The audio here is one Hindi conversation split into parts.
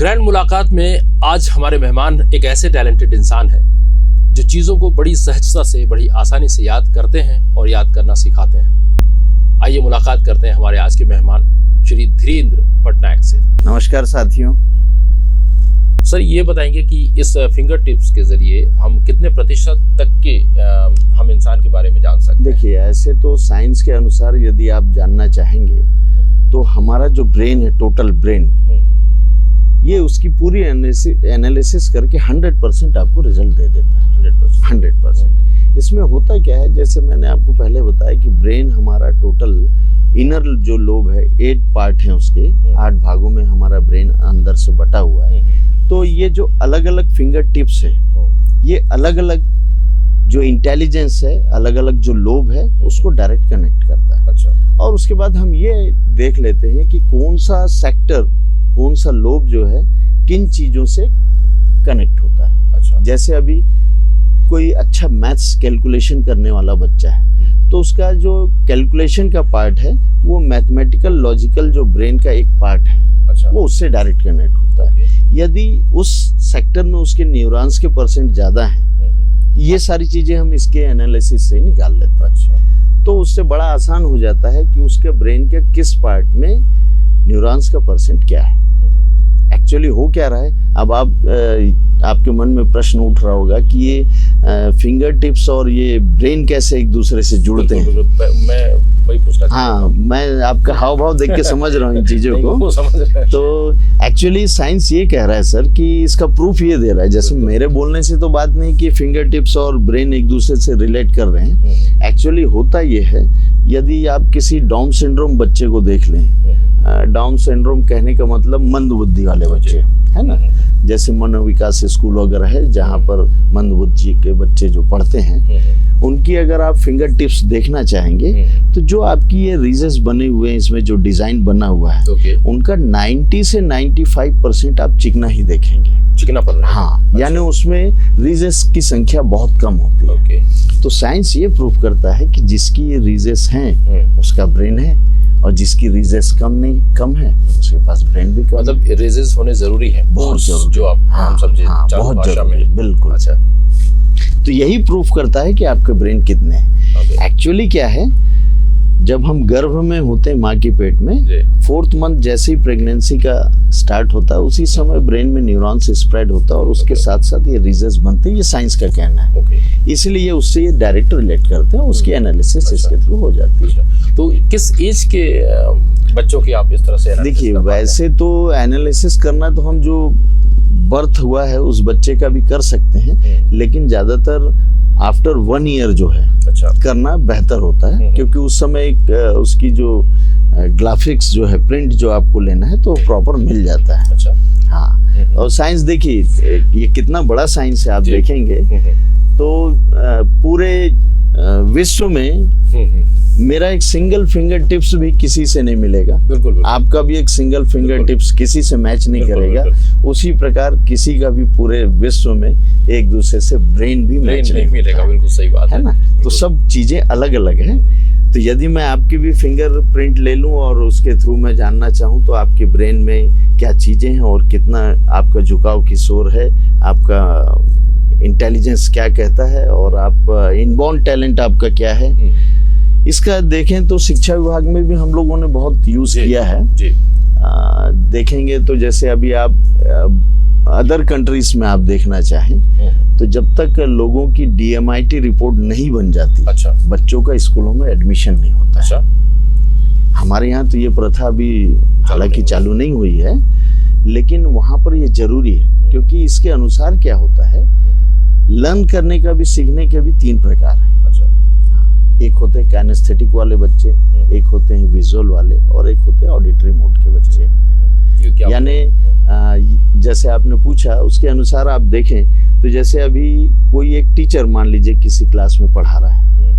ग्रैंड मुलाकात में आज हमारे मेहमान एक ऐसे टैलेंटेड इंसान हैं जो चीज़ों को बड़ी सहजता से, बड़ी आसानी से याद करते हैं और याद करना सिखाते हैं। आइए मुलाकात करते हैं हमारे आज के मेहमान श्री धीरेन्द्र पटनायक से। नमस्कार साथियों। सर, ये बताएंगे कि इस फिंगर टिप्स के जरिए हम कितने प्रतिशत तक के हम इंसान के बारे में जान सकते हैं? देखिए, ऐसे तो साइंस के अनुसार यदि आप जानना चाहेंगे तो हमारा जो ब्रेन है, टोटल ब्रेन, ये उसकी पूरी एनालिसिस करके 100% आपको रिजल्ट दे देता है। 100%। इसमें होता क्या है, जैसे मैंने आपको पहले बताया कि ब्रेन हमारा टोटल इनर जो लोब है, 8 पार्ट हैं उसके, 8 भागों में हमारा ब्रेन अंदर से बटा हुआ है। तो ये जो अलग अलग फिंगर टिप्स हैं, ये अलग अलग जो इंटेलिजेंस है, अलग अलग जो लोब है, उसको डायरेक्ट कनेक्ट करता है। अच्छा। और उसके बाद हम ये देख लेते हैं कि कौन सा सेक्टर, कौन सा लोब जो है किन चीजों से कनेक्ट होता है। अच्छा। जैसे अभी कोई अच्छा मैथ्स कैलकुलेशन करने वाला बच्चा है, तो उसका जो कैलकुलेशन का पार्ट है वो मैथमेटिकल लॉजिकल जो ब्रेन का एक पार्ट है। अच्छा। वो उससे डायरेक्ट कनेक्ट होता है। यदि उस सेक्टर में उसके न्यूरॉन्स के परसेंट ज्यादा हैं, ये सारी चीजें हम इसके एनालिसिस से निकाल लेते हैं। अच्छा। तो उससे बड़ा आसान हो जाता है कि उसके ब्रेन के किस पार्ट में न्यूरॉन्स का परसेंट क्या है, एक्चुअली हो क्या रहा है। अब आपके मन में प्रश्न उठ रहा होगा कि ये फिंगर टिप्स और ये ब्रेन कैसे एक दूसरे से जुड़ते हैं। मैं वही पूछ रहा था। हाँ, मैं आपका हाव भाव देख के समझ रहा हूँ इन चीजों को। तो एक्चुअली साइंस ये कह रहा है सर कि इसका प्रूफ ये दे रहा है, जैसे मेरे बोलने से तो बात नहीं कि फिंगर टिप्स और ब्रेन एक दूसरे से रिलेट कर रहे हैं। एक्चुअली होता ये है, यदि आप किसी डाउन सिंड्रोम बच्चे को देख लें, डाउन सिंड्रोम कहने का मतलब मंद बुद्धि वाले बच्चे, है ना, जैसे मनोविकास स्कूल वगैरह है जहाँ पर मंद बुद्धि के बच्चे जो पढ़ते हैं, उनकी अगर आप फिंगर टिप्स देखना चाहेंगे तो जो आपकी ये रीजेस बने हुए हैं, इसमें जो डिजाइन बना हुआ है, उनका 90 से 95% आप चिकना ही देखेंगे। चिकना पड़ रहा है। हाँ। अच्छा। यानी उसमें रीजेस की संख्या बहुत कम होती है। तो साइंस ये प्रूव करता है कि जिसकी ये रीजेस हैं उसका ब्रेन है, और जिसकी रीजेस कम है उसके पास ब्रेन भी कम। मतलब रीजेस होने जरूरी है, बहुत जरूरी, जो आप हम समझे बहुत भाषा में। बिल्कुल। अच्छा। तो यही प्रूफ करता है कि आपके ब्रेन कितने हैं। एक्चुअली क्या है, जब हम गर्भ में होते हैं माँ की पेट में, 4th मंथ जैसे ही प्रेगनेंसी का स्टार्ट होता है, उसी समय ब्रेन में न्यूरॉन्स स्प्रेड होता है और उसके साथ साथ ये रीजन्स बनते हैं। ये साइंस का कहना है। इसलिए उससे ये डायरेक्ट रिलेट करते हैं, उसकी एनालिसिस इसके थ्रू हो जाती है। तो किस एज के बच्चों की आप इस तरह से? देखिए, वैसे तो एनालिसिस करना तो हम जो बर्थ हुआ है उस बच्चे का भी कर सकते हैं, लेकिन ज्यादातर आफ्टर 1 ईयर जो है करना बेहतर होता है, क्योंकि उस समय उसकी जो ग्राफिक्स जो है, प्रिंट जो आपको लेना है, तो प्रॉपर मिल जाता है। अच्छा। हाँ। और साइंस देखिए, ये कितना बड़ा साइंस है, आप देखेंगे तो पूरे विश्व में मेरा एक सिंगल फिंगर टिप्स भी किसी से नहीं मिलेगा। बिल्कुल। आपका भी एक सिंगल फिंगर टिप्स किसी से मैच नहीं करेगा। उसी प्रकार किसी का भी पूरे विश्व में एक दूसरे से ब्रेन भी मैच नहीं मिलेगा। बिल्कुल सही बात है ना। तो सब चीजें अलग अलग हैं। तो यदि मैं आपकी भी फिंगर प्रिंट ले लूं और उसके थ्रू मैं जानना चाहूं तो आपके ब्रेन में क्या चीजें हैं और कितना आपका झुकाव किस ओर है, आपका इंटेलिजेंस क्या कहता है, और आप इनबॉर्न टैलेंट आपका क्या है, इसका देखें तो शिक्षा विभाग में भी हम लोगों ने बहुत यूज किया है। देखेंगे तो जैसे अभी आप अदर कंट्रीज में आप देखना चाहें तो जब तक लोगों की DMIT रिपोर्ट नहीं बन जाती, अच्छा, बच्चों का स्कूलों में एडमिशन नहीं होता। अच्छा। हमारे यहाँ तो ये प्रथा अभी हालांकि चालू नहीं हुई है, लेकिन वहाँ पर ये जरूरी है, क्योंकि इसके अनुसार क्या होता है, लर्न करने का भी, सीखने के भी 3 प्रकार है। अच्छा। एक होते हैं काइनेस्थेटिक वाले बच्चे, एक होते हैं विजुअल वाले, और एक होते हैं ऑडिटरी मोड के बच्चे होते हैं। यानी जैसे आपने पूछा उसके अनुसार आप देखें तो जैसे अभी कोई एक टीचर मान लीजिए किसी क्लास में पढ़ा रहा है,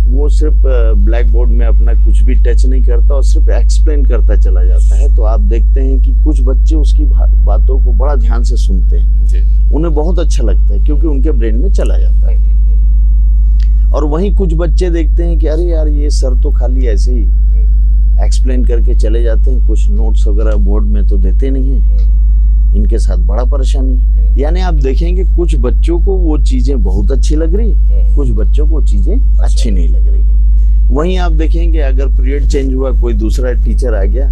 वो सिर्फ ब्लैक बोर्ड में अपना कुछ भी टच नहीं करता और सिर्फ एक्सप्लेन करता चला जाता है, तो आप देखते हैं कि कुछ बच्चे उसकी बातों को बड़ा ध्यान से सुनते हैं, उन्हें बहुत अच्छा लगता है क्योंकि उनके ब्रेन में चला जाता है। और वहीं कुछ बच्चे देखते हैं कि अरे यार ये सर तो खाली ऐसे ही एक्सप्लेन करके चले जाते हैं, कुछ नोट्स वगैरह बोर्ड में तो देते नहीं हैं। इनके साथ बड़ा परेशानी है। यानी आप देखेंगे कुछ बच्चों को वो चीजें बहुत अच्छी लग रही, कुछ बच्चों को चीजें अच्छी नहीं लग रही। वहीं आप देखेंगे अगर पीरियड चेंज हुआ, कोई दूसरा टीचर आ गया,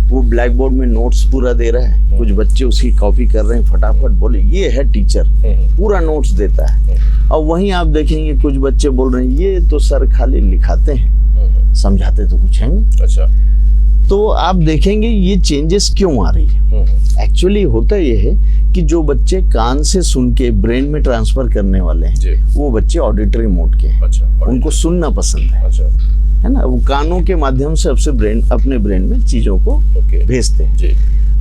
वो ब्लैक बोर्ड में नोट्स पूरा दे रहा है, कुछ बच्चे उसकी कॉपी कर रहे हैं, फटाफट बोले ये है टीचर, पूरा नोट्स देता है। और वहीं आप देखेंगे कुछ बच्चे बोल रहे हैं ये तो सर खाली लिखाते हैं, समझाते तो कुछ है नहीं। अच्छा, तो आप देखेंगे ये चेंजेस क्यों आ रही है। एक्चुअली होता ये है कि जो बच्चे कान से सुन के ब्रेन में ट्रांसफर करने वाले हैं, वो बच्चे ऑडिटरी मोड के हैं। अच्छा, उनको सुनना पसंद है। अच्छा, है ना, वो कानों के माध्यम से अपने ब्रेन में चीजों को भेजते हैं जी।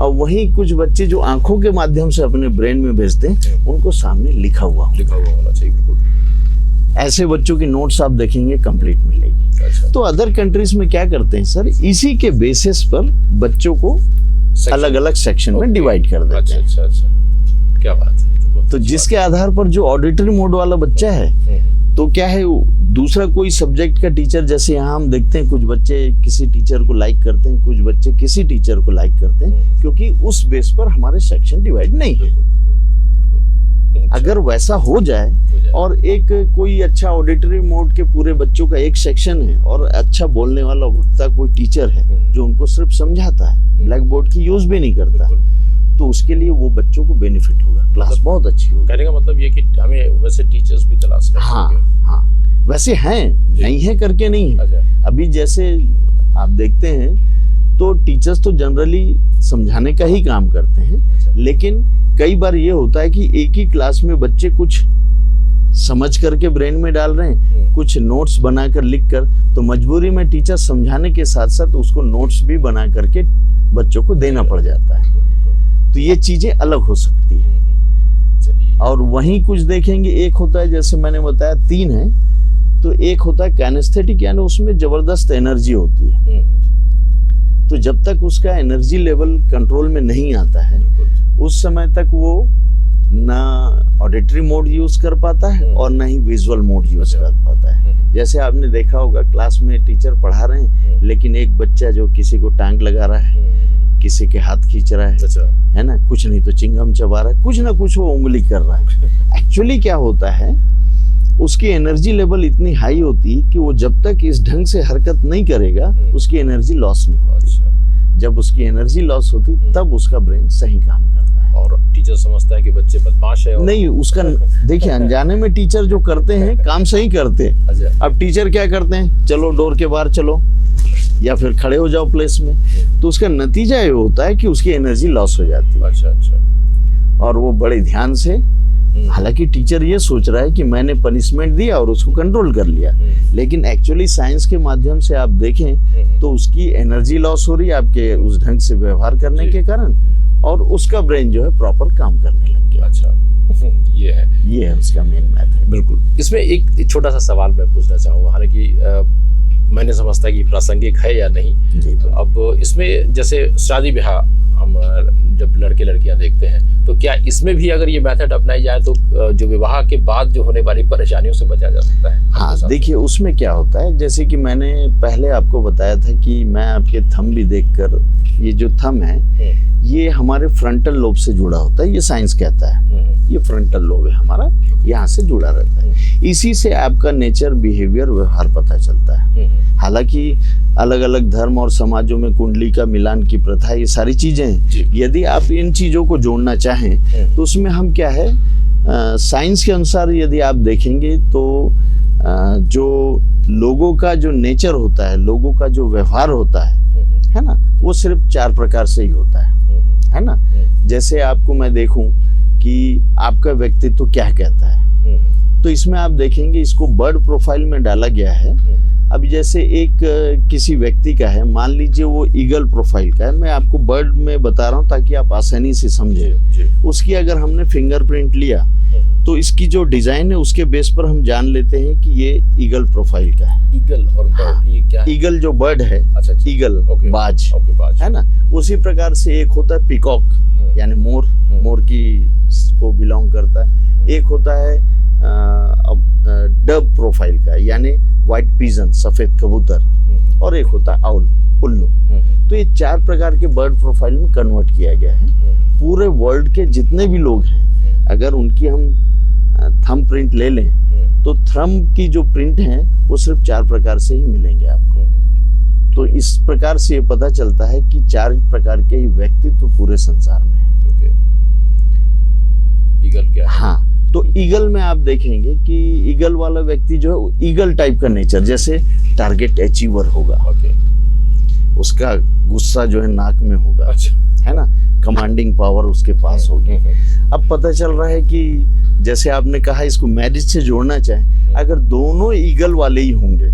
और वहीं कुछ बच्चे जो आंखों के माध्यम से अपने ब्रेन में भेजते हैं, उनको सामने लिखा हुआ होना चाहिए। बिल्कुल, ऐसे बच्चों की नोट्स आप देखेंगे कंप्लीट मिलेगी। अच्छा। तो अदर कंट्रीज में क्या करते हैं सर, इसी के बेसिस पर बच्चों को अलग अलग सेक्शन में डिवाइड कर देते हैं। अच्छा, अच्छा, क्या बात है। तो जिसके आधार पर जो ऑडिटरी मोड वाला बच्चा है, तो क्या है, दूसरा कोई सब्जेक्ट का टीचर, जैसे यहाँ हम देखते हैं कुछ बच्चे किसी टीचर को लाइक करते हैं, कुछ बच्चे किसी टीचर को लाइक करते हैं, क्योंकि उस बेस पर हमारे सेक्शन डिवाइड नहीं है। अगर वैसा हो जाए और एक कोई अच्छा ऑडिटरी मोड के पूरे बच्चों का एक सेक्शन है और अच्छा बोलने वाला वक्ता कोई टीचर है जो उनको सिर्फ समझाता है, ब्लैक बोर्ड की यूज भी नहीं करता, तो उसके लिए वो बच्चों को बेनिफिट होगा, क्लास बहुत अच्छी होगी। कहने का मतलब ये कि हमें वैसे टीचर्स भी तलाश करना होगा। हाँ, वैसे हैं, नहीं है करके नहीं है। अच्छा। अभी जैसे आप देखते हैं तो टीचर्स तो जनरली समझाने का ही काम करते हैं। अच्छा। लेकिन कई बार ये होता है कि एक ही क्लास में बच्चे कुछ समझ करके ब्रेन में डाल रहे हैं, कुछ नोट्स बनाकर लिख कर, तो मजबूरी में टीचर समझाने के साथ साथ उसको नोट्स भी बना करके बच्चों को देना पड़ जाता है। तो ये चीजें अलग हो सकती है। और वहीं कुछ देखेंगे, एक होता है जैसे मैंने बताया 3 है, तो एक होता है कैनेस्थेटिक, यानी उसमें जबरदस्त एनर्जी होती है। तो जब तक उसका एनर्जी लेवल कंट्रोल में नहीं आता है, उस समय तक वो ना ऑडिटरी मोड यूज कर पाता है और ना ही विजुअल मोड यूज कर पाता है। जैसे आपने देखा होगा क्लास में टीचर पढ़ा रहे हैं, लेकिन एक बच्चा जो किसी को टांग लगा रहा है, किसी के हाथ खींच रहा है ना, कुछ नहीं तो चिंगम चबा रहा है, कुछ ना कुछ वो उंगली कर रहा है। एक्चुअली क्या होता है, उसकी एनर्जी लेवल इतनी हाई होती है कि वो जब तक इस ढंग से हरकत नहीं करेगा, उसकी एनर्जी लॉस नहीं होती। जब उसकी एनर्जी लॉस होती तब उसका ब्रेन सही काम करता है। और टीचर समझता है कि बच्चे बदमाश है और नहीं, उसका देखिए अनजाने में टीचर जो करते हैं काम सही करते हैं। अब टीचर क्या करते हैं, चलो डोर के बाहर चलो या फिर खड़े हो जाओ प्लेस में, तो उसका नतीजा ये होता है कि उसकी एनर्जी लॉस हो जाती है। अच्छा। और वो बड़े ध्यान से, हालांकि टीचर ये सोच रहा है कि मैंने पनिशमेंट दिया और उसको कंट्रोल कर लिया, लेकिन एक्चुअली साइंस के माध्यम से आप देखें तो उसकी एनर्जी लॉस हो रही है आपके उस ढंग से व्यवहार करने के कारण, और उसका ब्रेन जो है प्रॉपर काम करने लग गया। अच्छा, ये है उसका मेन मैथड। बिल्कुल। इसमें एक छोटा सा सवाल मैं पूछना चाहूँगा, हालांकि मैंने समझता कि प्रासंगिक है या नहीं जी। तो अब इसमें जैसे शादी ब्याह हम जब लड़के लड़कियां देखते हैं, तो क्या इसमें भी अगर ये मेथड अपनाई जाए तो जो विवाह के बाद जो होने वाली परेशानियों से बचा जा सकता है? हाँ, देखिए उसमें क्या होता है, जैसे कि मैंने पहले आपको बताया था कि मैं आपके थंब भी देखकर, ये जो थंब है ये हमारे फ्रंटल लोब से जुड़ा होता है, ये साइंस कहता है। ये फ्रंटल लोब है हमारा, यहाँ से जुड़ा रहता है। इसी से आपका नेचर, बिहेवियर, व्यवहार पता चलता है। हालांकि अलग अलग धर्म और समाजों में कुंडली का मिलान की प्रथा, ये सारी चीजें हैं। यदि आप इन चीजों को जोड़ना चाहें तो उसमें हम क्या है, साइंस के अनुसार यदि आप देखेंगे तो जो लोगों का जो नेचर होता है, लोगों का जो व्यवहार होता है ना, वो सिर्फ 4 प्रकार से ही होता है ना। जैसे आपको मैं देखूं कि आपका व्यक्तित्व क्या कहता है, तो इसमें आप देखेंगे इसको बर्ड प्रोफाइल में डाला गया है। अब जैसे एक किसी व्यक्ति का है, मान लीजिए वो ईगल प्रोफाइल का है, मैं आपको बर्ड में बता रहा हूँ ताकि आप आसानी से समझें। उसकी अगर हमने फिंगरप्रिंट लिया तो इसकी जो डिजाइन है उसके बेस पर हम जान लेते हैं कि ये ईगल प्रोफाइल का है। ईगल और बर्ड, ये क्या है? ईगल जो बर्ड है, अच्छा, ईगल बाज है ना। उसी प्रकार से एक होता है पिकॉक, यानी मोर की को बिलोंग करता है। एक होता है डब प्रोफाइल का, यानी व्हाइट पिजन, सफेद कबूतर। और एक होता है आउल, उल्लू। तो ये 4 प्रकार के बर्ड प्रोफाइल में कन्वर्ट किया गया है। पूरे वर्ल्ड के जितने भी लोग हैं, अगर उनकी हम थंब प्रिंट ले लें तो थंब की जो प्रिंट है वो सिर्फ 4 प्रकार से ही मिलेंगे आपको। तो इस प्रकार से ये पता चलता है कि 4 प्रकार के ही व्यक्तित्व पूरे संसार में है। ईगल क्या है? हाँ, तो ईगल में आप देखेंगे कि ईगल वाला व्यक्ति जो है ईगल टाइप का नेचर, जैसे टारगेट अचीवर होगा। उसका गुस्सा जो है नाक में होगा। अच्छा। है ना, कमांडिंग पावर उसके पास होगी। अब पता चल रहा है कि जैसे आपने कहा इसको मैरिज से जोड़ना चाहे, अगर दोनों ईगल वाले ही होंगे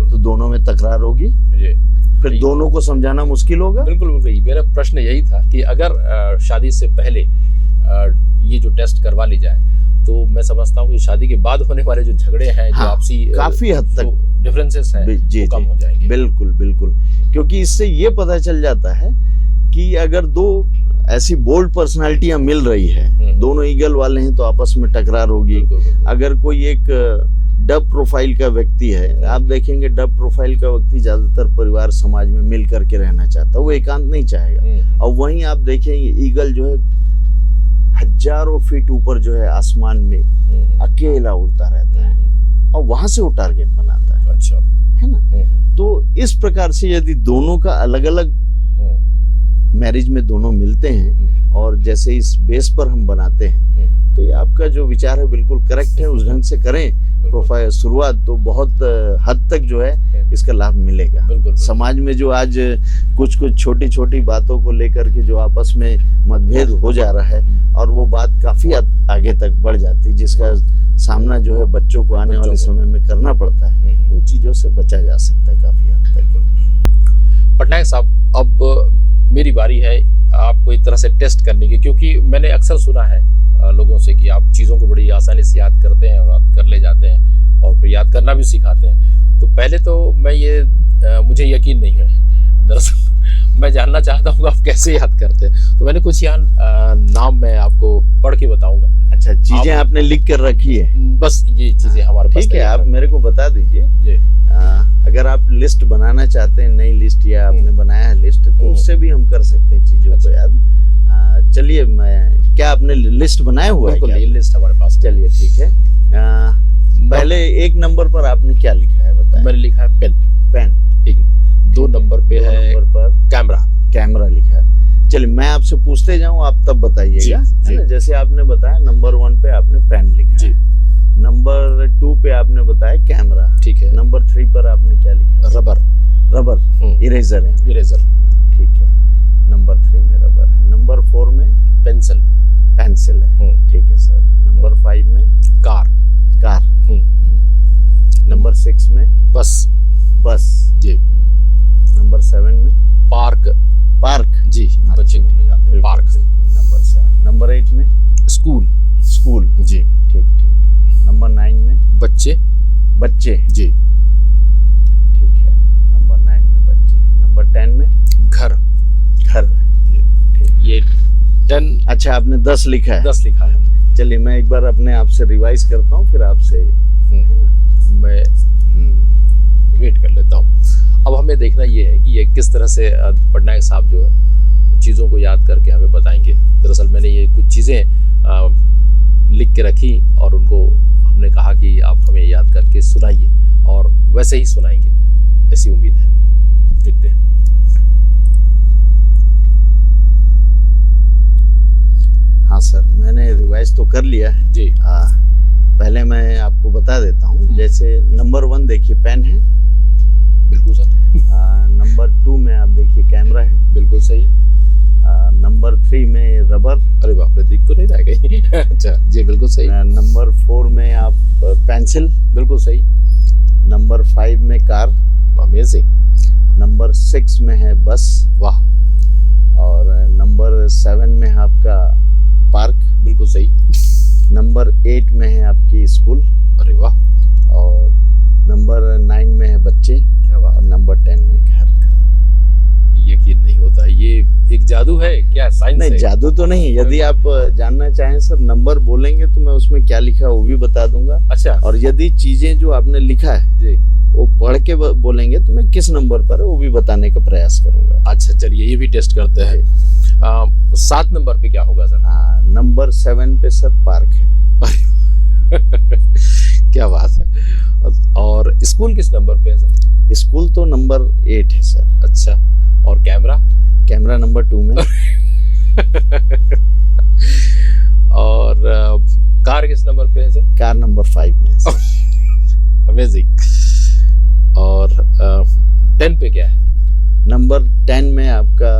तो दोनों में तकरार होगी, फिर दोनों को समझाना मुश्किल होगा। बिल्कुल बिल्कुल, मेरा प्रश्न यही था कि अगर शादी से पहले ये जो टेस्ट करवा ली जाए तो मैं समझता हूँ कि शादी के बाद होने वाले जो झगड़े हैं, जो आपसी काफी हद तक डिफरेंसेस हैं, वो कम हो जाएंगे। बिल्कुल बिल्कुल, क्योंकि इससे ये पता चल जाता है कि अगर 2 ऐसी बोल्ड पर्सनालिटियां मिल रही है, दोनों ईगल वाले हैं, तो आपस में टकरार होगी। अगर कोई एक डब प्रोफाइल का व्यक्ति है, आप देखेंगे डब प्रोफाइल का व्यक्ति ज्यादातर परिवार समाज में मिल करके रहना चाहता है, वो एकांत नहीं चाहेगा। और वहीं आप देखेंगे ईगल जो है हजारों फीट ऊपर जो है आसमान में अकेला उड़ता रहता है और वहां से वो टारगेट बनाता है। अच्छा, है ना। तो इस प्रकार से यदि दोनों का अलग अलग मैरिज में दोनों मिलते हैं और जैसे इस बेस पर हम बनाते हैं, तो ये आपका जो विचार है बिल्कुल करेक्ट है। उस ढंग से करें प्रोफाइल शुरुआत, तो बहुत हद तक जो है इसका लाभ मिलेगा। बिल्कुल। समाज में जो आज कुछ छोटी छोटी बातों को लेकर के जो आपस में मतभेद हो जा रहा है और वो बात काफी आगे तक बढ़ जाती है, जिसका सामना जो है बच्चों को आने वाले समय में करना पड़ता है, उन चीजों से बचा जा सकता है काफी हद तक। पटनायक साहब, अब मेरी बारी है आपको एक तरह से टेस्ट करने की, क्योंकि मैंने अक्सर सुना है लोगों से कि आप चीज़ों को बड़ी आसानी से याद करते हैं और आप कर ले जाते हैं और फिर याद करना भी सिखाते हैं। तो पहले तो मुझे यकीन नहीं है, दरअसल मैं जानना चाहता हूँ आप कैसे याद करते हैं। तो मैंने कुछ यहाँ नाम मैं आपको पढ़ के बताऊंगा। अच्छा, चीजें आपने लिख कर रखी है? बस ये चीजें हमारे पास। ठीक है, आप मेरे को बता दीजिए। अगर आप लिस्ट बनाना चाहते हैं, नई लिस्ट, या आपने बनाया है लिस्ट, तो उससे भी हम कर सकते हैं चीजों को याद। चलिए, क्या आपने लिस्ट बनाया हुआ है? बिल्कुल, लिस्ट हमारे पास। चलिए ठीक है। पहले 1 नंबर पर आपने क्या लिखा है बताएं? मैंने लिखा है पेन। 2 नंबर पे है कैमरा लिखा है। चलिए, मैं आपसे पूछते जाऊं, आप तब बताइएगा, है ना। जैसे आपने बताया नंबर 1 पे आपने पेन लिखा है, नंबर 2 पे आपने बताया कैमरा, ठीक है। नंबर 3 पर आपने क्या लिखा? रबर, इरेजर है। ठीक है, नंबर 3 में रबर है। नंबर 4 में पेंसिल है। ठीक है सर। नंबर 5 में कार। नंबर 6 में बस जी। नंबर 7 में पार्क जी, बच्चे घूमने जाते हैं, पार्क। नंबर 7। नंबर 8 में स्कूल जी। ठीक। नंबर 9 में बच्चे जी। ठीक है, नंबर 9 में बच्चे। नंबर 10 में घर जी। ठीक, ये 10। अच्छा, आपने 10 लिखा है? 10 लिखा है। चलिए, मैं एक बार अपने आप से रिवाइज करता हूँ, फिर आपसे, है ना, मैं वेट कर लेता हूँ। अब हमें देखना ये है कि ये किस तरह से पटनायक साहब जो है चीज़ों को याद करके हमें बताएंगे। दरअसल मैंने ये कुछ चीज़ें लिख के रखी और उनको हमने कहा कि आप हमें याद करके सुनाइए, और वैसे ही सुनाएंगे, ऐसी उम्मीद है। देखते हैं। हाँ सर, मैंने रिवाइज तो कर लिया है जी। पहले मैं आपको बता देता हूँ। जैसे नंबर 1 देखिए, पेन है। बिल्कुल सर। नंबर 2 में आप देखिए कैमरा है। बिल्कुल सही। नंबर 3 में रबर। अरे बाप रे, दिख तो नहीं रहा कहीं। अच्छा जी, बिल्कुल सही। नंबर 4 में आप पेंसिल। बिल्कुल सही। नंबर 5 में कार। अमेजिंग। नंबर 6 में है बस। वाह। और नंबर 7 में है आपका पार्क। बिल्कुल सही। नंबर 8 में है आपकी स्कूल। अरे वाह। और नंबर 9 में है बच्चे। क्या बात। और नंबर 10 में घर। यकीन नहीं होता, ये एक जादू है क्या? साइंस नहीं, जादू तो नहीं। यदि आप जानना चाहें सर, नंबर बोलेंगे तो मैं उसमें क्या लिखा है वो भी बता दूंगा। अच्छा। और यदि चीजें जो आपने लिखा है जी, वो पढ़ के बोलेंगे तो मैं किस नंबर पर है वो भी बताने का प्रयास करूंगा। अच्छा चलिए ये भी टेस्ट करते हैं। 7 नंबर पे क्या होगा सर? हाँ, नंबर 7 पे सर पार्क है। क्या बात है। और स्कूल किस नंबर पे है सर? स्कूल तो नंबर 8 है सर। अच्छा, और कैमरा नंबर 2 में। और कार किस नंबर पे है सर? कार नंबर 5 में है सर। अमेजिंग। और 10 पे क्या है? नंबर 10 में आपका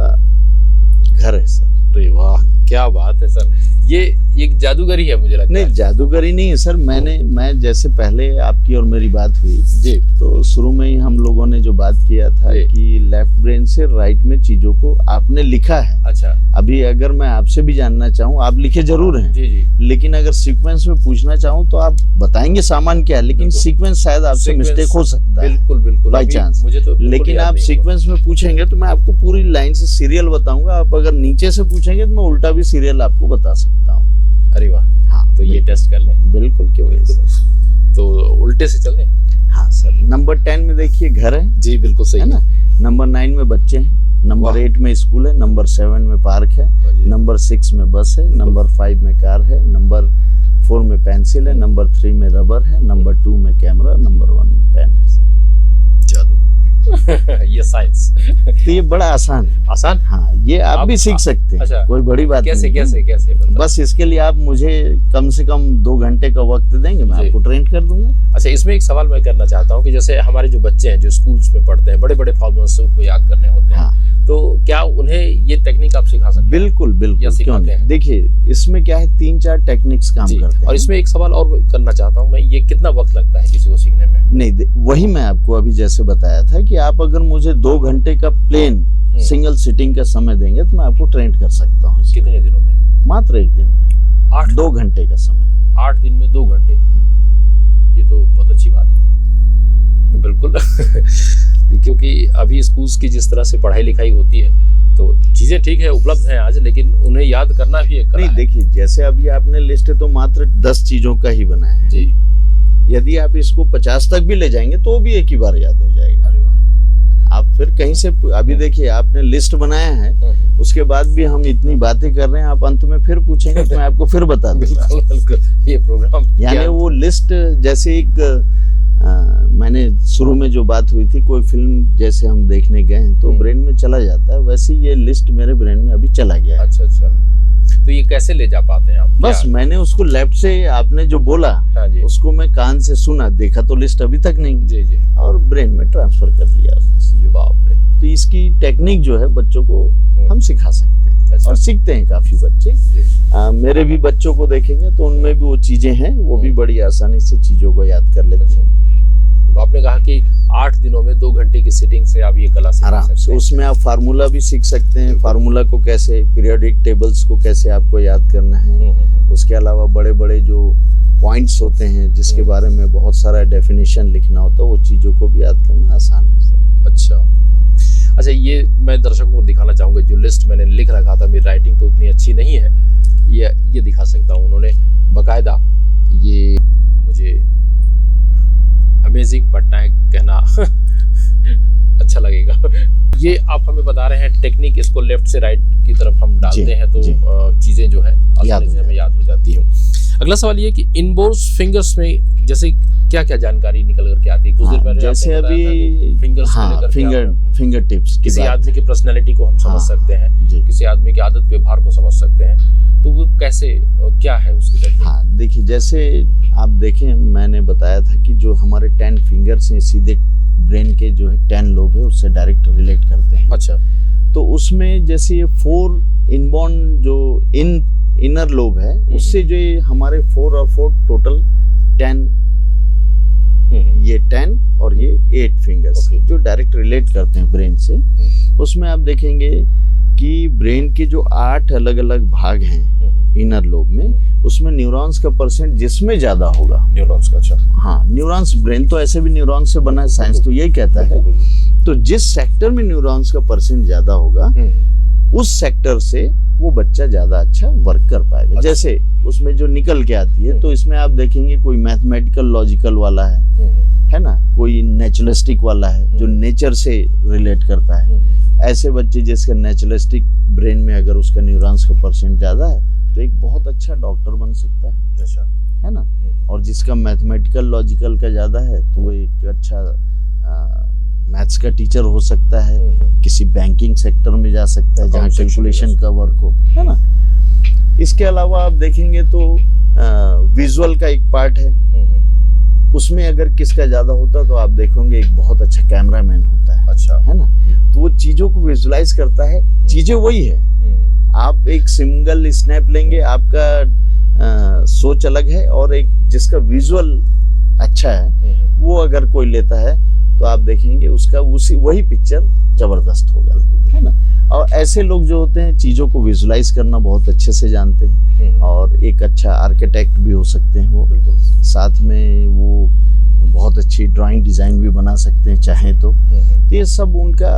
घर है सर। अरे वाह क्या बात है सर, ये एक जादूगरी है मुझे लगता है। नहीं जादूगरी नहीं है सर, मैं जैसे पहले आपकी और मेरी बात हुई जी, तो शुरू में ही हम लोगों ने जो बात किया था कि लेफ्ट ब्रेन से राइट में चीजों को आपने लिखा है। अच्छा, अभी अगर मैं आपसे भी जानना चाहूँ, आप लिखे जरूर हैं जी जी, लेकिन अगर सीक्वेंस में पूछना चाहूँ तो आप बताएंगे सामान क्या है, लेकिन सीक्वेंस शायद आपसे मिस्टेक हो सकता है। बिल्कुल बिल्कुल, बाई चांस। मुझे तो लेकिन आप सीक्वेंस में पूछेंगे तो मैं आपको पूरी लाइन से सीरियल बताऊंगा। आप अगर नीचे से पूछेंगे तो मैं उल्टा भी सीरियल आपको बता सकता हूँ। अरे वाह, हाँ तो ये टेस्ट कर लें। बिल्कुल, क्यों नहीं सर। तो उल्टे से चल लें। हाँ सर, नंबर 10 में देखिए घर है। जी बिल्कुल सही है ना। नंबर 9 में बच्चे हैं, नंबर 8 में स्कूल है, नंबर 7 में पार्क है, नंबर 6 में बस है, नंबर 5 में कार है, नंबर 4 में पेंसिल है, नंबर 3 में रबर है, नंबर 2 में कैमरा, नंबर 1 में पेन है सर। जादू। ये साइंस। तो ये बड़ा आसान है। आसान? हाँ, ये आप भी सीख सकते हैं। अच्छा, कोई बड़ी बात कैसे नहीं। कैसे बस इसके लिए आप मुझे कम से कम 2 घंटे का वक्त देंगे, मैं आपको ट्रेन कर दूंगा। अच्छा, इसमें एक सवाल मैं करना चाहता हूँ कि जैसे हमारे जो बच्चे हैं जो स्कूल्स में पढ़ते हैं, बड़े बड़े फॉर्मूलास को याद करने होते हैं, तो क्या उन्हें ये टेक्निक आप सिखा सकते हैं? बिल्कुल बिल्कुल, क्यों नहीं। देखिए इसमें क्या है, 3-4 टेक्निक्स काम करते हैं। और इसमें एक सवाल और करना चाहता हूँ मैं, ये कितना वक्त लगता है किसी को सीखने में? नहीं, वही मैं आपको अभी जैसे बताया था कि आप अगर मुझे 2 घंटे का प्लेन सिंगल सिटिंग का समय देंगे तो मैं आपको ट्रेन कर सकता हूँ। कितने दिनों में? मात्र 1 दिन में। 2 घंटे का समय। 8 दिन में 2 घंटे, ये तो बहुत अच्छी बात है। बिल्कुल। क्योंकि अभी स्कूल्स की जिस तरह से पढ़ाई लिखाई होती है तो चीजें ठीक है उपलब्ध हैं आज, लेकिन उन्हें याद करना भी एक कला है। देखिए जैसे अभी आपने लिस्ट तो मात्र 10 चीजों का ही बनाया है जी। यदि आप इसको 50 तक भी ले जाएंगे तो भी एक ही बार याद हो जाएगा। अरे वाह। आप फिर कहीं से अभी देखिए आपने लिस्ट बनाया है, उसके बाद भी हम इतनी बातें कर रहे हैं, आप अंत में फिर पूछेंगे तो मैं आपको फिर बता दूंगा। बिल्कुल, ये प्रोग्राम यानी वो लिस्ट जैसे एक मैंने शुरू में जो बात हुई थी, कोई फिल्म जैसे हम देखने गए हैं तो ब्रेन में चला जाता है, वैसे ही ये लिस्ट मेरे ब्रेन में अभी चला गया है। अच्छा, तो ये कैसे ले जा पाते हैं आप? बस मैंने उसको लेफ्ट से आपने जो बोला उसको मैं कान से सुना, देखा तो लिस्ट अभी तक नहीं। जी जी। और ब्रेन में ट्रांसफर कर लिया। बाप रे। तो इसकी टेक्निक जो है बच्चों को हम सिखा सकते हैं। अच्छा। और सीखते हैं काफी बच्चे। मेरे भी बच्चों को देखेंगे तो उनमें भी वो चीजें हैं, वो भी बड़ी आसानी से चीजों को याद कर लेते हैं। तो आपने कहा कि 8 दिनों में 2 घंटे की सिटिंग से आप ये कला सीख सकते हैं। उसमें आप फार्मूला भी सीख सकते हैं, फार्मूला को कैसे, पीरियोडिक टेबल्स को कैसे आपको याद करना है। उसके अलावा बड़े बड़े जो पॉइंट्स होते हैं जिसके बारे में बहुत सारा डेफिनेशन लिखना होता है, वो चीजों को भी याद करना आसान है सर। अच्छा, ये मैं दर्शकों को दिखाना चाहूंगा, जो लिस्ट मैंने लिख रखा था, मेरी राइटिंग तो उतनी अच्छी नहीं है, ये दिखा सकता हूँ। उन्होंने बकायदा ये मुझे अमेजिंग पटनायक कहना अच्छा लगेगा। ये आप हमें बता रहे हैं टेक्निक, इसको लेफ्ट से राइट की तरफ हम डालते हैं तो चीजें जो है आसानी से हमें याद हो जाती हैं। अगला सवाल ये कि इनबोर्स फिंगर्स में जैसे क्या क्या जानकारी निकल करके आती है? कुछ देर पहले जैसे अभी फिंगर्स फिंगर टिप्स, किसी आदमी की पर्सनैलिटी को हम समझ सकते हैं, किसी आदमी की आदत व्यवहार को समझ सकते हैं, तो वो कैसे, क्या है उसकी टेक्निक? हाँ देखिए, जैसे आप देखें मैंने बताया था कि जो हमारे 10 फिंगर्स हैं सीधे ब्रेन के जो है 10 लोब है उससे डायरेक्ट रिलेट करते हैं। अच्छा। तो उसमें जैसे ये 4 इनबॉर्न जो इनर लोब है उससे जो ये हमारे 4 और 4 टोटल 10, ये 10 और ये 8 फिंगर्स जो डायरेक्ट रिलेट करते हैं ब्रेन से। उसमें आप देखेंगे कि ब्रेन के जो 8 अलग अलग भाग हैं इनर लोब में, उसमें न्यूरॉन्स का परसेंट जिसमें ज्यादा होगा, न्यूरॉन्स का, अच्छा हाँ न्यूरॉन्स, ब्रेन तो ऐसे भी न्यूरॉन्स से बना है, साइंस तो यही कहता है। तो जिस सेक्टर में न्यूरॉन्स का परसेंट ज्यादा होगा उस सेक्टर से वो बच्चा ज्यादा अच्छा वर्क कर पाएगा। अच्छा। जैसे उसमें जो निकल के आती है तो इसमें आप देखेंगे कोई मैथमेटिकल लॉजिकल वाला है, है ना, कोई नेचुरलिस्टिक वाला है जो नेचर से रिलेट करता है। ऐसे बच्चे जिसका नेचुरलिस्टिक ब्रेन में अगर उसका न्यूरॉन्स का परसेंट ज़्यादा है तो एक बहुत अच्छा डॉक्टर बन सकता है। अच्छा। है ना। और जिसका मैथमेटिकल लॉजिकल का ज़्यादा है तो वो एक अच्छा मैथ्स का टीचर हो सकता है, किसी बैंकिंग सेक्टर में जा सकता है जहाँ कैलकुलेशन का वर्क हो, है ना। इसके अलावा आप देखेंगे तो विजुअल का एक पार्ट है, उसमें अगर किसका ज्यादा होता तो आप देखोगे एक बहुत अच्छा कैमरामैन होता है। अच्छा। है ना। तो वो चीजों को विजुलाइज करता है, चीजें वही है। आप एक सिंगल स्नैप लेंगे, आपका सोच अलग है, और एक जिसका विजुअल अच्छा है वो अगर कोई लेता है तो आप देखेंगे उसका वही पिक्चर जबरदस्त होगा, है ना। और ऐसे लोग जो होते हैं चीज़ों को विजुलाइज करना बहुत अच्छे से जानते हैं, और एक अच्छा आर्किटेक्ट भी हो सकते हैं वो, साथ में वो बहुत अच्छी ड्राइंग डिज़ाइन भी बना सकते हैं चाहें तो। ये सब उनका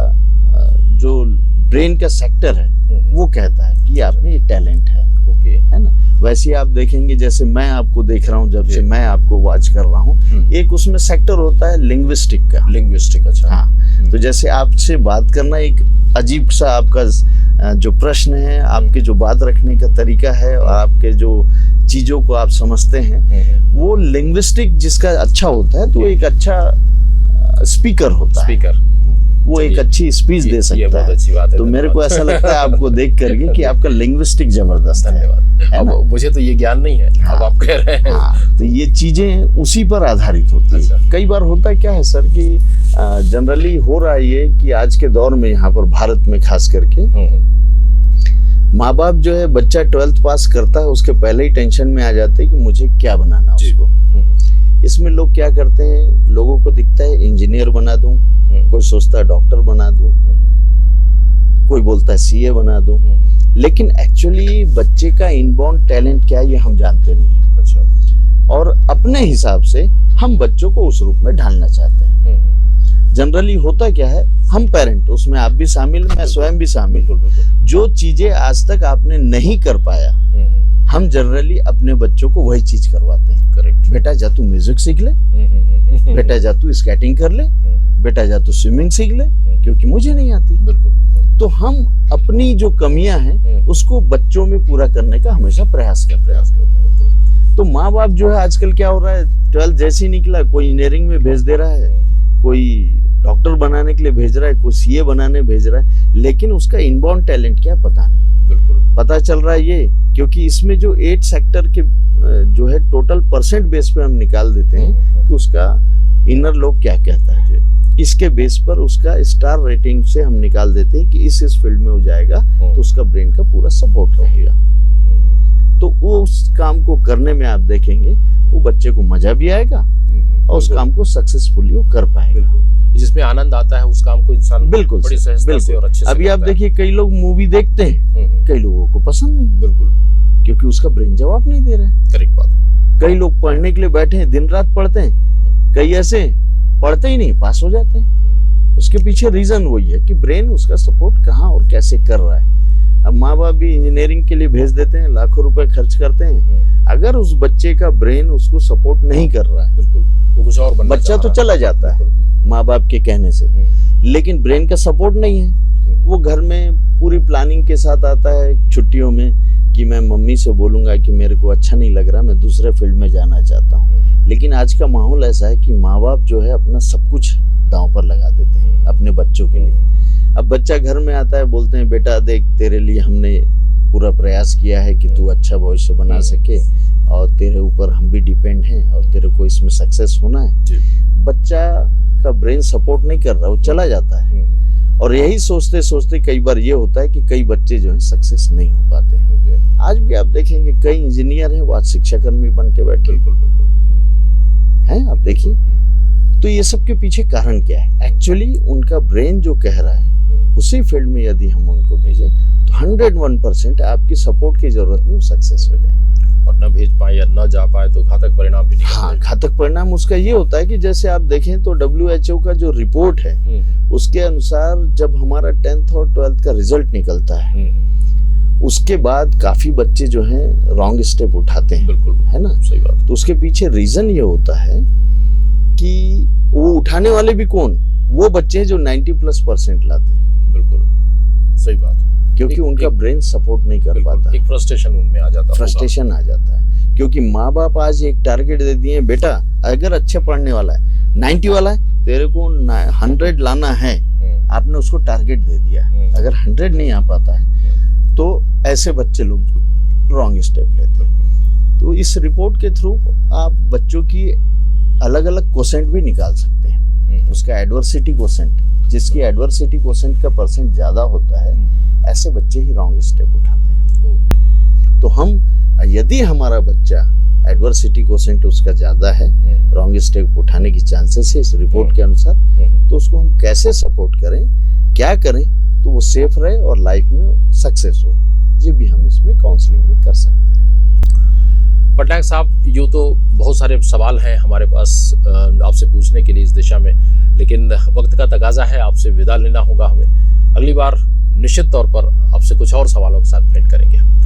जो ब्रेन का सेक्टर है वो कहता है कि आप में ये टैलेंट है। ओके। है ना। वैसे आप देखेंगे जैसे मैं आपको देख रहा हूँ, जब से मैं आपको वॉच कर रहा हूँ, एक उसमें सेक्टर होता है लिंग्विस्टिक का। लिंग्विस्टिक, अच्छा। हाँ। तो जैसे आपसे बात करना एक अजीब सा आपका जो प्रश्न है, आपके जो बात रखने का तरीका है, और आपके जो चीजों को आप समझते हैं, वो लिंग्विस्टिक जिसका अच्छा होता है तो एक अच्छा स्पीकर होता है। स्पीकर वो एक अच्छी स्पीच दे सकता है। अच्छी बात है। तो मेरे को ऐसा लगता है आपको देख करके कि आपका लिंग्विस्टिक जबरदस्त है। अब मुझे तो ये ज्ञान नहीं है। हाँ, अब आप कह रहे हैं। हाँ, तो ये चीजें उसी पर आधारित होती है। अच्छा। कई बार होता क्या है सर कि जनरली हो रहा है ये कि आज के दौर में यहाँ पर भारत में खास करके माँ बाप जो है बच्चा 12th पास करता है उसके पहले ही टेंशन में आ जाते हैं कि मुझे क्या बनाना उसको। इसमें लोग क्या करते हैं, लोगों को दिखता है इंजीनियर बना दूं, कोई सोचता है डॉक्टर बना दूं, कोई बोलता है सीए बना दूं, लेकिन एक्चुअली बच्चे का इनबॉर्न टैलेंट क्या है ये हम जानते नहीं है। अच्छा। और अपने हिसाब से हम बच्चों को उस रूप में ढालना चाहते हैं। जनरली होता क्या है, हम पेरेंट, उसमें आप भी शामिल, मैं स्वयं भी शामिल, जो चीजें आज तक आपने नहीं कर पाया हम जनरली अपने बच्चों को वही चीज करवाते हैं। करेक्ट। बेटा जा तू म्यूजिक सीख ले, बेटा जा तू स्केटिंग कर ले, बेटा जा तू स्विमिंग सीख ले, क्योंकि मुझे नहीं आती। बिल्कुल। तो हम अपनी जो कमियां हैं उसको बच्चों में पूरा करने का हमेशा प्रयास करते हैं। तो माँ बाप जो है आजकल क्या हो रहा है, 12th जैसे ही निकला कोई इंजीनियरिंग में भेज दे रहा है, कोई डॉक्टर बनाने के लिए भेज रहा है, कोई सीए बनाने भेज रहा है, लेकिन उसका इनबॉर्न टैलेंट क्या पता नहीं। बिल्कुल। पता चल रहा है ये क्योंकि इसमें जो 8 सेक्टर के जो है टोटल परसेंट बेस पे हम निकाल देते हैं कि उसका इनर लोब क्या कहता है, इसके बेस पर उसका स्टार रेटिंग से हम निकाल देते हैं कि इस फील्ड में हो जाएगा तो उसका ब्रेन का पूरा सपोर्ट रहेगा। तो वो उस काम को करने में आप देखेंगे वो बच्चे को मजा भी आएगा और उस काम को सक्सेसफुली वो कर पाएगा, जिसमें आनंद आता है उस काम को इंसान बिल्कुल बड़ी सहजता से और अच्छे से अभी आप देखिए कई लोग मूवी देखते हैं, कई लोगों को पसंद नहीं। बिल्कुल। क्योंकि उसका ब्रेन जवाब नहीं दे रहा है। करेक्ट बात। कई लोग पढ़ने के लिए बैठे हैं, दिन रात पढ़ते हैं, कई ऐसे पढ़ते ही नहीं, पास हो जाते हैं। उसके पीछे रीजन वही है कि ब्रेन उसका सपोर्ट कहाँ और कैसे कर रहा है। अब माँ बाप भी इंजीनियरिंग के लिए भेज देते हैं, लाखों रुपए खर्च करते हैं, अगर उस बच्चे का ब्रेन उसको सपोर्ट नहीं कर रहा है, बिल्कुल, वो कुछ और बनना बच्चा तो चला जाता है माँ बाप के कहने से, लेकिन ब्रेन का सपोर्ट नहीं है। वो घर में पूरी प्लानिंग के साथ आता है छुट्टियों में कि मैं मम्मी से बोलूंगा कि मेरे को अच्छा नहीं लग रहा, मैं दूसरे फील्ड में जाना चाहता हूँ। लेकिन आज का माहौल ऐसा है कि माँ बाप जो है अपना सब कुछ दांव पर लगा देते हैं अपने बच्चों के लिए। अब बच्चा घर में आता है, बोलते हैं बेटा देख तेरे लिए हमने पूरा प्रयास किया है कि तू अच्छा भविष्य बना सके और तेरे ऊपर हम भी डिपेंड हैं और तेरे को इसमें सक्सेस होना है। बच्चा का ब्रेन सपोर्ट नहीं कर रहा, वो चला जाता है। और यही सोचते सोचते कई बार ये होता है कि कई बच्चे जो है सक्सेस नहीं हो पाते हैं। आज भी आप देखेंगे कई इंजीनियर हैं वो आज शिक्षाकर्मी बन के बैठे। बिल्कुल हैं, आप देखिए। तो ये सब के पीछे कारण क्या है? एक्चुअली उनका ब्रेन जो कह रहा है उसी फील्ड में यदि हम उनको भेजें तो 101% आपकी सपोर्ट की जरूरत नहीं, वो सक्सेस हो जाएंगे। और न भेज पाए या न जा पाए तो घातक परिणाम भी निकलते हैं। हाँ, घातक परिणाम उसका ये होता है कि जैसे आप देखें तो WHO का जो रिपोर्ट है उसके अनुसार जब हमारा 10th और 12th का रिजल्ट निकलता है उसके बाद काफी बच्चे जो हैं रॉन्ग स्टेप उठाते हैं। बिल्कुल, है ना, सही बात। तो उसके पीछे रीजन ये होता है कि वो उठाने वाले भी कौन, वो बच्चे हैं जो 90+% लाते हैं। बिल्कुल सही बात है, क्योंकि उनका ब्रेन सपोर्ट नहीं कर पाता, एक फ्रस्ट्रेशन उनमें आ जाता, फ्रस्ट्रेशन आ जाता है। क्योंकि माँ बाप आज एक टारगेट दे दिए, बेटा अगर अच्छे पढ़ने वाला है 90 वाला है, तेरे को 100 लाना है, आपने उसको टारगेट दे दिया। अगर 100 नहीं आ पाता है तो ऐसे बच्चे लोग रॉन्ग स्टेप लेते हैं। तो इस रिपोर्ट के थ्रू आप बच्चों की अलग अलग कोसेंट भी निकाल सकते हैं। उसका एडवर्सिटी कोसेंट, जिसकी एडवर्सिटी कोसेंट का परसेंट ज्यादा होता है, ऐसे बच्चे ही रॉन्ग स्टेप उठाते हैं। तो हम, यदि हमारा बच्चा एडवर्सिटी कोसेंट उसका ज्यादा है, रॉन्ग स्टेप उठाने की चांसेस है इस रिपोर्ट के अनुसार, तो उसको हम कैसे सपोर्ट करें, क्या करें तो वो सेफ रहे और लाइफ में सक्सेस हो, ये भी हम इसमें काउंसलिंग में कर सकते हैं। पटनायक साहब, यूँ तो बहुत सारे सवाल हैं हमारे पास आपसे पूछने के लिए इस दिशा में, लेकिन वक्त का तकाजा है, आपसे विदा लेना होगा हमें। अगली बार निश्चित तौर पर आपसे कुछ और सवालों के साथ भेंट करेंगे हम।